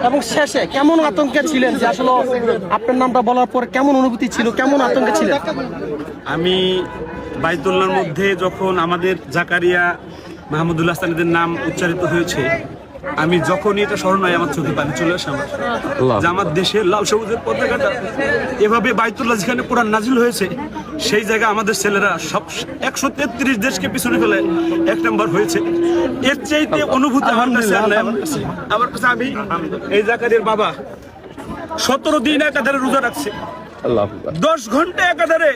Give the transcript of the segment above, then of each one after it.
এবং শেষে কেমন আতঙ্কে ছিলেন, যে আসলে আপনার নামটা বলার পর কেমন অনুভূতি ছিল, কেমন আতঙ্কে ছিলেন? আমি বাইতুল্লাহর মধ্যে যখন আমাদের জাকারিয়া মাহমুদুল্লাহ সানিদের নাম উচ্চারিত হয়েছে, আমি যখনই এটা স্মরণ হয় আমার চোখে পানি চলে আসে আমার, যে আমার দেশের লাল সবুজের পতাকাটা এভাবে বাইতুল্লাহ যেখানে কোরআন নাজিল হয়েছে সেই জায়গায় আমাদের ছেলেরা সব 133 দেশকে পিছনে ফেলে 1 নম্বর হয়েছে। এর চাইতে অনুভূতি আমার কাছে আর নাই। আমার কাছে আমি এই জাকারিয়ার বাবা 17 দিন একাধারে রোজা রাখছে, 10 ঘন্টা একাধারে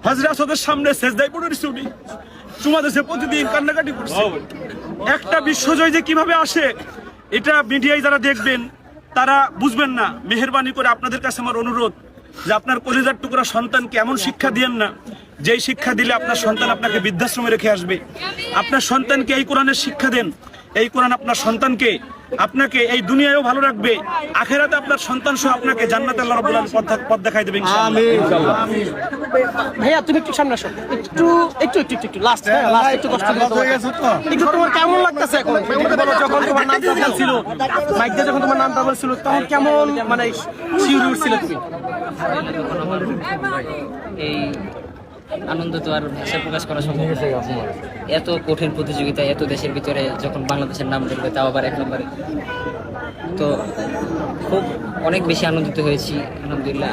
হযরত আসাদের সামনে সেজদায় পড়ে রয়েছে, উনি চুমা দেশে প্রতিদিন কান্নাকাটি করছে। একটা বিশ্বজয় যে কিভাবে আসে এটা মিডিয়ায় যারা দেখবেন তারা বুঝবেন না। মেহেরবানি করে আপনাদের কাছে আমার অনুরোধ যে আপনার কলিজার টুকরা সন্তানকে এমন শিক্ষা দিয়েন না যেই শিক্ষা দিলে আপনার সন্তান আপনাকে বৃদ্ধাশ্রমে রেখে আসবে। আপনার সন্তানকে এই কোরআনের শিক্ষা দেন। এই কোরআন আপনার সন্তানকে আপনাকে এই দুনিয়ায়ও ভালো রাখবে, আখেরাতে আপনার সন্তান সহ আপনাকে জান্নাতে আল্লাহ রাব্বুল আলামিন পথ দেখাই দেবে ইনশাআল্লাহ। ভাইয়া তুমি একটু সামনে আসো, একটু একটু একটু একটু লাস্ট একটু কষ্ট করে একটু তোমার কেমন লাগতেছে এখন? বলো, যখন তোমার নামটা বলছিল, মাইক দিয়ে যখন তোমার নামটা বলছিল তখন কেমন মানে শিউরে উঠছিল তুমি? এই আনন্দ তো আর ভাষায় প্রকাশ করা সম্ভব না। এত কঠিন প্রতিযোগিতা, এত দেশের ভিতরে যখন বাংলাদেশের নাম দেখবে, তাও আবার 1 নম্বরে, তো খুব অনেক বেশি আনন্দিত হয়েছি। আলহামদুলিল্লাহ,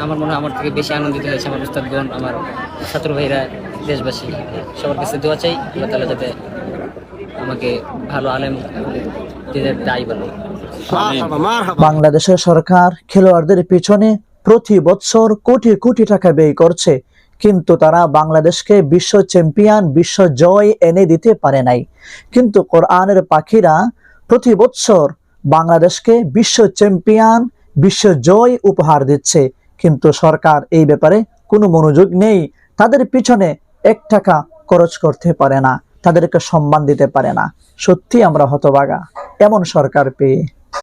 আমার মনে হয় আমার থেকে বেশি আনন্দিত হয়েছে আমার উস্তাদগণ, আমার ছাত্র ভাইরা, দেশবাসী। সবার কাছে দোয়া চাই আল্লাহ তাআলা যাতে আমাকে ভালো আলেম দায়ী বানায়। বাংলাদেশের সরকার খেলোয়াড়দের পিছনে প্রতি বছর কোটি কোটি টাকা ব্যয় করছে, কিন্তু তারা বাংলাদেশকে বিশ্ব চ্যাম্পিয়ন, বিশ্ব জয় এনে দিতে পারে নাই। কিন্তু কোরআনের পাখিরা প্রতি বছর বাংলাদেশকে বিশ্ব চ্যাম্পিয়ন, বিশ্ব জয় উপহার দিচ্ছে, কিন্তু সরকার এই ব্যাপারে কোনো মনোযোগ নেই। তাদের পিছনে 1 টাকা খরচ করতে পারে না, তাদেরকে সম্মান দিতে পারে না। সত্যি আমরা হতভাগা এমন সরকার পেয়ে।